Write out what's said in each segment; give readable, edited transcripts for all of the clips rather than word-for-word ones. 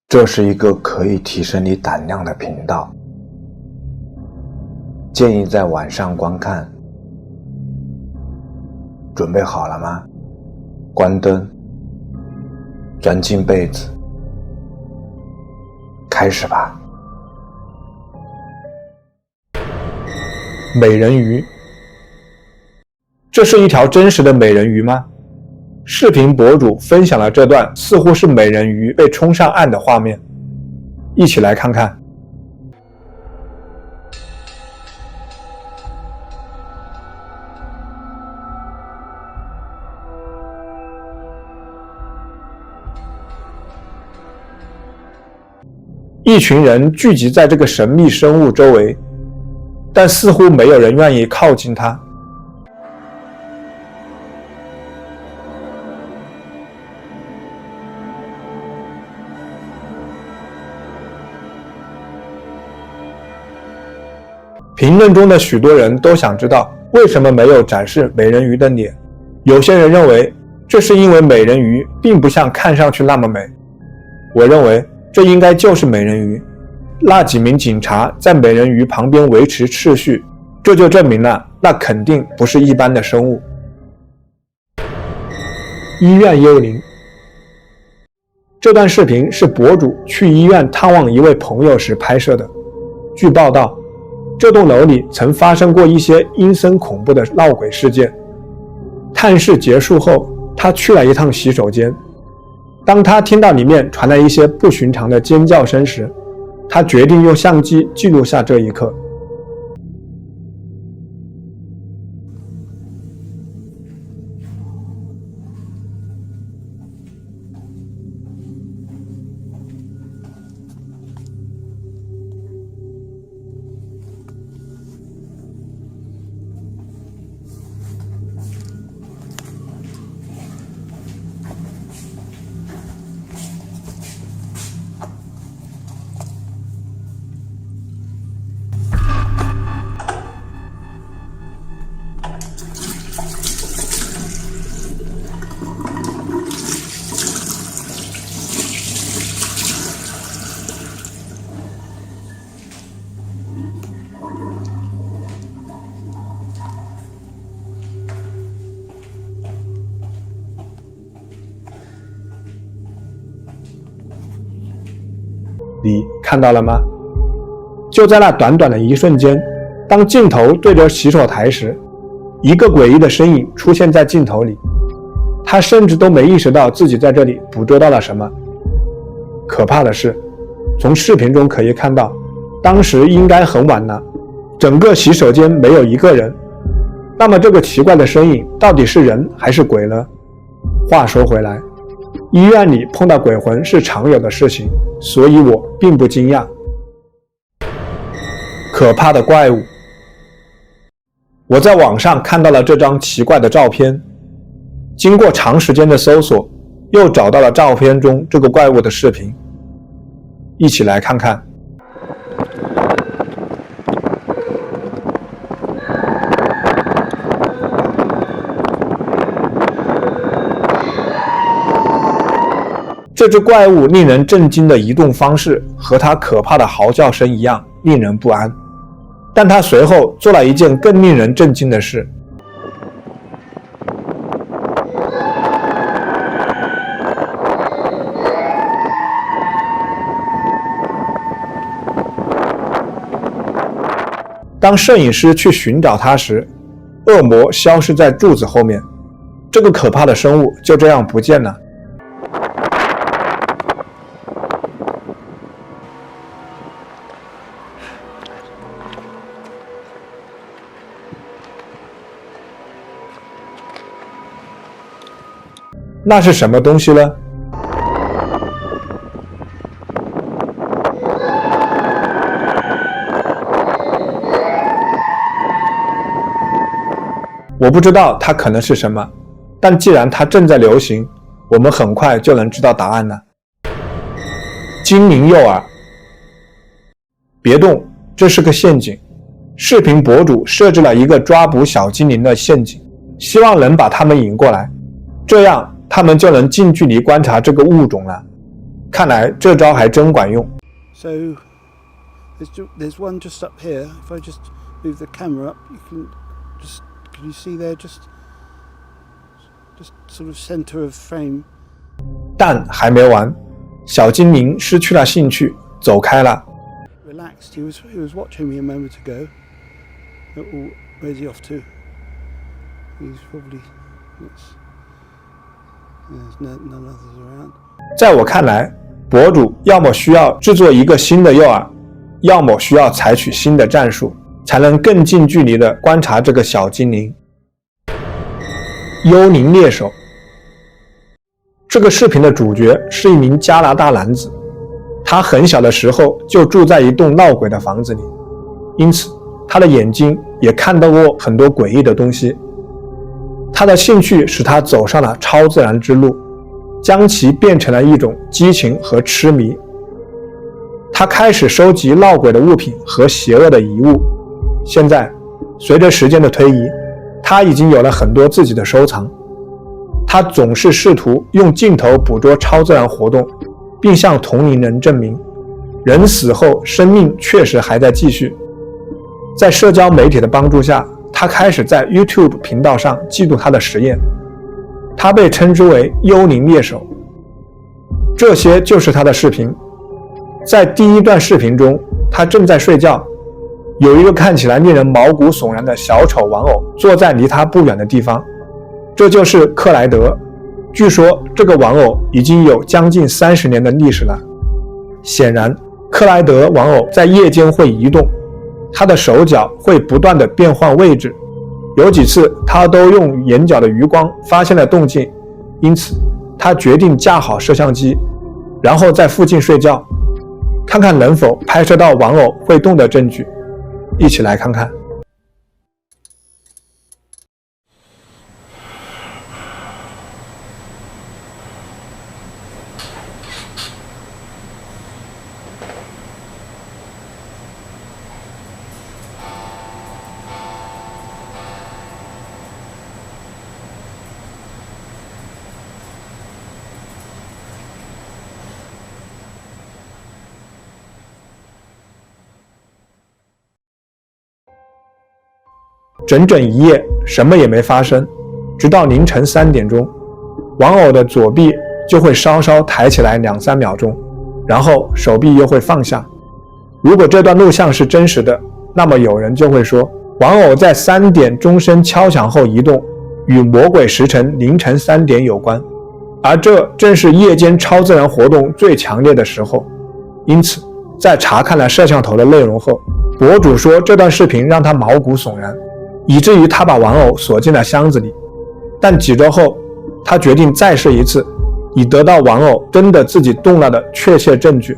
这是一个可以提升你胆量的频道，建议在晚上观看。准备好了吗？关灯，钻进被子，开始吧。美人鱼，这是一条真实的美人鱼吗？视频博主分享了这段似乎是美人鱼被冲上岸的画面，一起来看看。一群人聚集在这个神秘生物周围，但似乎没有人愿意靠近它。评论中的许多人都想知道为什么没有展示美人鱼的脸。有些人认为这是因为美人鱼并不像看上去那么美。我认为这应该就是美人鱼，那几名警察在美人鱼旁边维持秩序，这就证明了那肯定不是一般的生物。医院幽灵，这段视频是博主去医院探望一位朋友时拍摄的。据报道，这栋楼里曾发生过一些阴森恐怖的闹鬼事件。探视结束后，他去了一趟洗手间。当他听到里面传来一些不寻常的尖叫声时，他决定用相机记录下这一刻。你看到了吗？就在那短短的一瞬间，当镜头对着洗手台时，一个诡异的身影出现在镜头里。他甚至都没意识到自己在这里捕捉到了什么。可怕的是，从视频中可以看到，当时应该很晚了，整个洗手间没有一个人。那么这个奇怪的身影到底是人还是鬼呢？话说回来，医院里碰到鬼魂是常有的事情，所以我并不惊讶。可怕的怪物，我在网上看到了这张奇怪的照片，经过长时间的搜索，又找到了照片中这个怪物的视频，一起来看看。这只怪物令人震惊的移动方式和它可怕的嚎叫声一样，令人不安。但它随后做了一件更令人震惊的事。当摄影师去寻找它时，恶魔消失在柱子后面，这个可怕的生物就这样不见了。那是什么东西呢？我不知道它可能是什么，但既然它正在流行，我们很快就能知道答案了。精灵诱饵，别动，这是个陷阱。视频博主设置了一个抓捕小精灵的陷阱，希望能把它们引过来，这样他们就能近距离观察这个物种了。看来这招还真管用。 So there's one just up here. If I just move the camera up, can you see there just sort of center of frame. 但还没完，小精灵失去了兴趣，走开了。 Relaxed. He was watching me a moment ago. Oh, where's he off to? He's probably there's none others around. 在我看来，博主要么需要制作一个新的诱饵，要么需要采取新的战术，才能更近距离地观察这个小精灵。幽灵猎手。这个视频的主角是一名加拿大男子，他很小的时候就住在一栋闹鬼的房子里，因此他的眼睛也看到过很多诡异的东西。他的兴趣使他走上了超自然之路，将其变成了一种激情和痴迷。他开始收集闹鬼的物品和邪恶的遗物。现在，随着时间的推移，他已经有了很多自己的收藏。他总是试图用镜头捕捉超自然活动，并向同龄人证明，人死后生命确实还在继续。在社交媒体的帮助下，他开始在 YouTube 频道上记录他的实验。他被称之为幽灵猎手。这些就是他的视频。在第一段视频中，他正在睡觉，有一个看起来令人毛骨悚然的小丑玩偶坐在离他不远的地方。这就是克莱德，据说这个玩偶已经有将近30年的历史了。显然，克莱德玩偶在夜间会移动，他的手脚会不断的变换位置，有几次他都用眼角的余光发现了动静，因此他决定架好摄像机，然后在附近睡觉，看看能否拍摄到玩偶会动的证据。一起来看看。整整一夜，什么也没发生，直到凌晨3点钟，玩偶的左臂就会稍稍抬起来2-3秒钟，然后手臂又会放下。如果这段录像是真实的，那么有人就会说，玩偶在3点钟声敲响后移动，与魔鬼时辰凌晨3点有关，而这正是夜间超自然活动最强烈的时候。因此，在查看了摄像头的内容后，博主说这段视频让他毛骨悚然，以至于他把玩偶锁进了箱子里。但几周后，他决定再试一次，以得到玩偶真的自己动了的确切证据。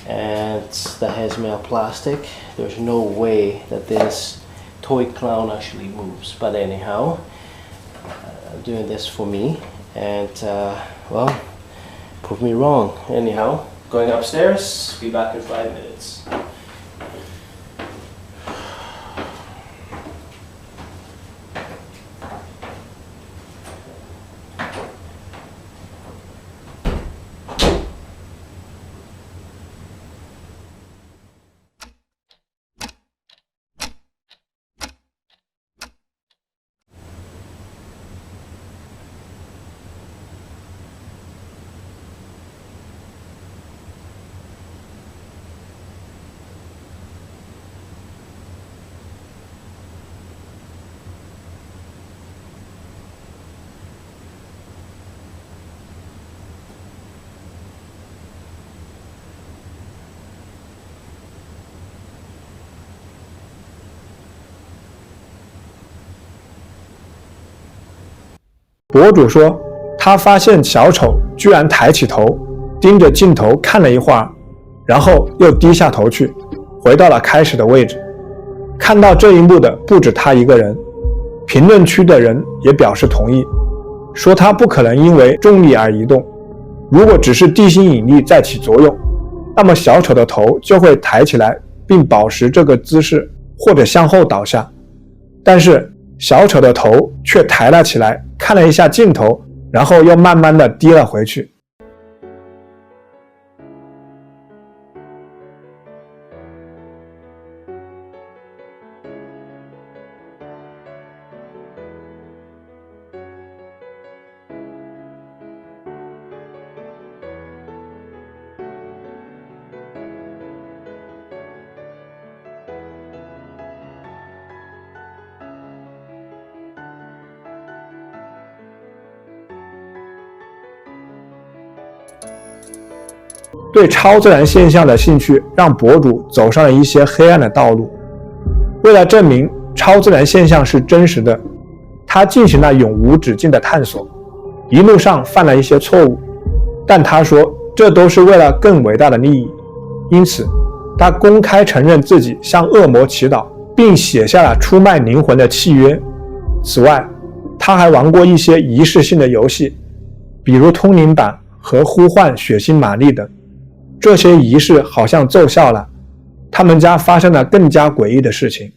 And the head is made of plastic. There's no way that this toy clown actually moves. But anyhow, I'm doing this for me, and well, prove me wrong. Anyhow, going upstairs. Be back in 5 minutes.博主说，他发现小丑居然抬起头，盯着镜头看了一会儿，然后又低下头去，回到了开始的位置。看到这一幕的不止他一个人，评论区的人也表示同意，说他不可能因为重力而移动。如果只是地心引力在起作用，那么小丑的头就会抬起来并保持这个姿势，或者向后倒下。但是小丑的头却抬了起来，看了一下镜头，然后又慢慢的低了回去。对超自然现象的兴趣让博主走上了一些黑暗的道路。为了证明超自然现象是真实的，他进行了永无止境的探索，一路上犯了一些错误，但他说这都是为了更伟大的利益，因此他公开承认自己向恶魔祈祷，并写下了出卖灵魂的契约。此外，他还玩过一些仪式性的游戏，比如通灵板和呼唤血腥玛丽等。这些仪式好像奏效了，他们家发生了更加诡异的事情。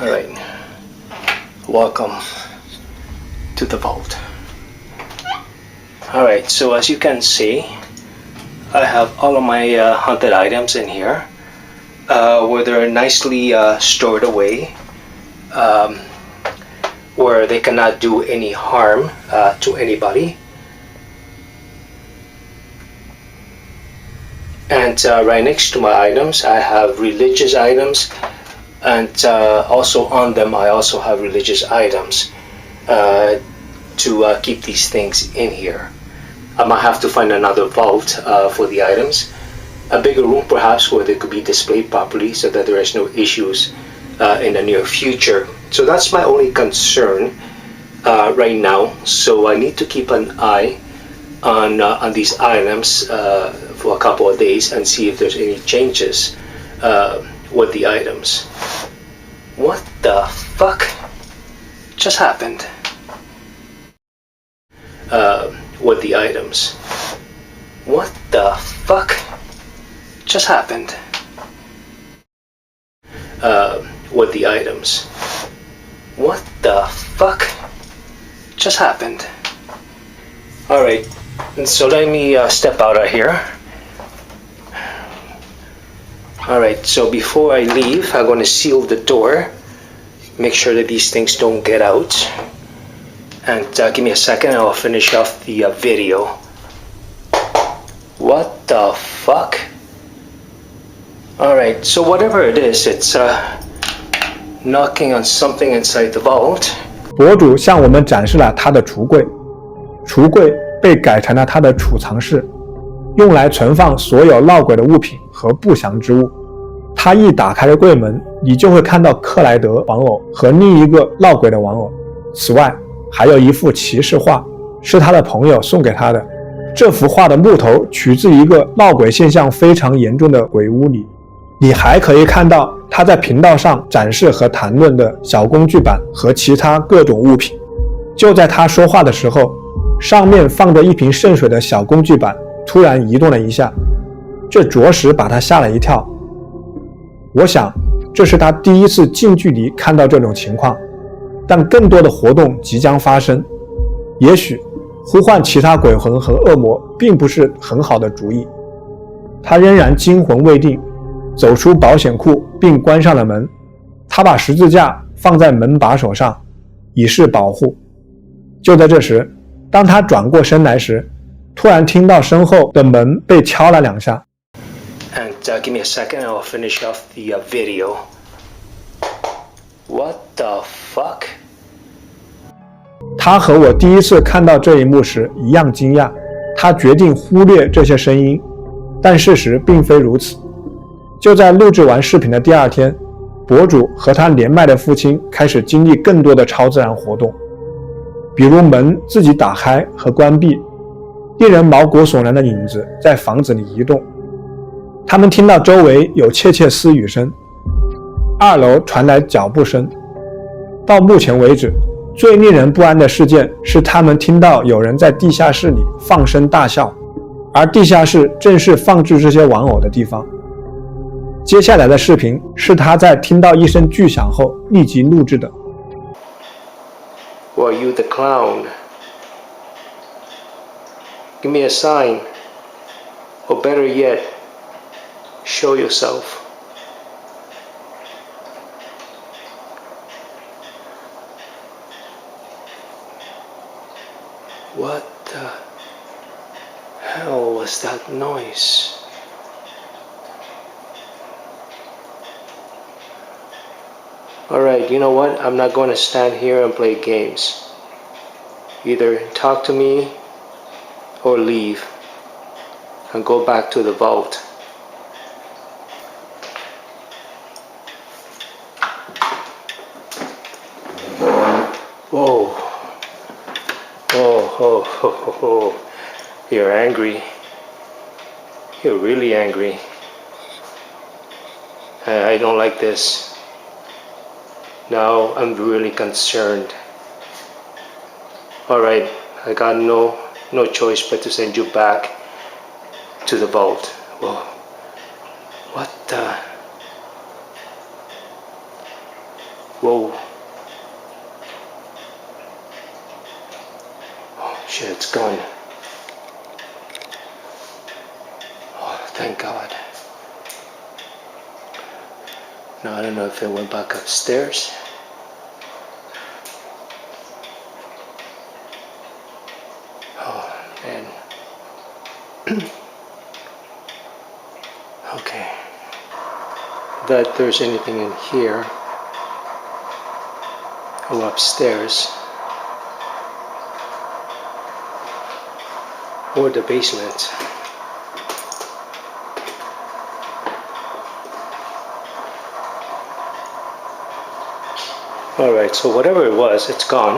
Alright, welcome to the vault. Alright, so as you can see, I have all of my haunted items in here, where they're nicely stored away, where they cannot do any harm to anybody. And right next to my items, I have religious items. And also on them, I also have religious items to keep these things in here. I might have to find another vault for the items, a bigger room perhaps where they could be displayed properly so that there is no issues in the near future. So that's my only concern right now. So I need to keep an eye on these items for a couple of days and see if there's any changes with the items. What the fuck just happened with the items? What the fuck just happened with the items? What the fuck just happened? Alright, so let me step out of here. Alright, so before I leave, I'm going to seal the door, make sure that these things don't get out, and give me a second and I'll finish off the video. What the fuck? Alright, so whatever it is, it's knocking on something inside the vault. 博主向我们展示了他的橱柜，橱柜被改成了他的储藏室，用来存放所有闹鬼的物品和不祥之物。他一打开柜门，你就会看到克莱德玩偶和另一个闹鬼的玩偶。此外，还有一幅骑士画，是他的朋友送给他的。这幅画的木头取自一个闹鬼现象非常严重的鬼屋里。你还可以看到他在频道上展示和谈论的小工具板和其他各种物品。就在他说话的时候，上面放着一瓶圣水的小工具板突然移动了一下，这着实把他吓了一跳。我想这是他第一次近距离看到这种情况，但更多的活动即将发生。也许呼唤其他鬼魂和恶魔并不是很好的主意。他仍然惊魂未定，走出保险库并关上了门。他把十字架放在门把手上，以示保护。就在这时，当他转过身来时，突然听到身后的门被敲了两下。And give me a second and I'll finish off the video. What the fuck? 他和我第一次看到这一幕时一样惊讶，他决定忽略这些声音，但事实并非如此。就在录制完视频的第二天，博主和他年迈的父亲开始经历更多的超自然活动，比如门自己打开和关闭，令人毛骨悚然的影子在房子里移动。他们听到周围有窃窃私语声，2楼传来脚步声。到目前为止，最令人不安的事件是他们听到有人在地下室里放声大笑，而地下室正是放置这些玩偶的地方。接下来的视频是他在听到一声巨响后立即录制的。Were you the clown? Give me a sign. Or better yet, show yourself. What the hell was that noise? Alright, you know what? I'm not going to stand here and play games. Either talk to me or leave and go back to the vault. Whoa. Oh. You're angry. You're really angry. I don't like this. Now I'm really concerned. Alright, I got no choice but to send you back to the vault. Whoa. What the? Whoa. Oh shit, it's gone. Oh, thank God. Now I don't know if it went back upstairs. Oh man. Okay. That there's anything in here or upstairs or the basement. Alright, so whatever it was, it's gone.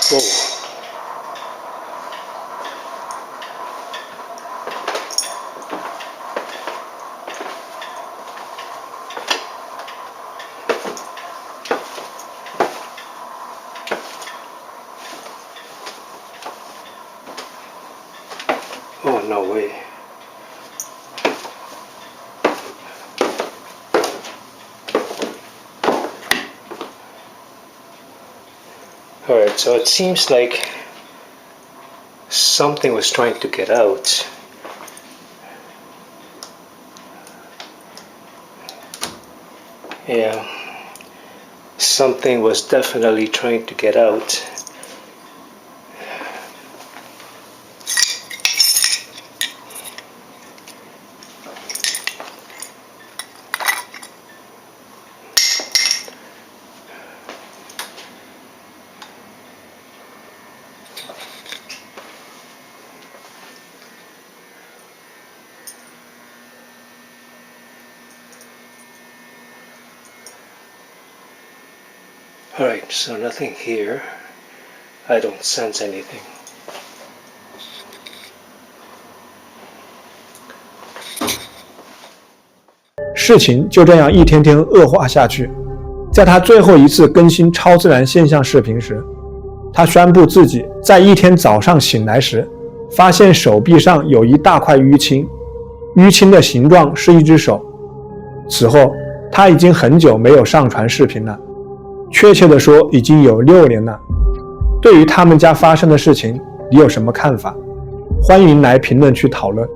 Whoa. Oh, no way. Alright, so it seems like something was trying to get out. Yeah, something was definitely trying to get out. Alright, so nothing here. I don't sense anything. 事情就这样一天天恶化下去。在他最后一次更新超自然现象视频时，他宣布自己在一天早上醒来时，发现手臂上有一大块淤青，淤青的形状是一只手。此后，他已经很久没有上传视频了。确切的说，已经有6年了。对于他们家发生的事情，你有什么看法？欢迎来评论区讨论。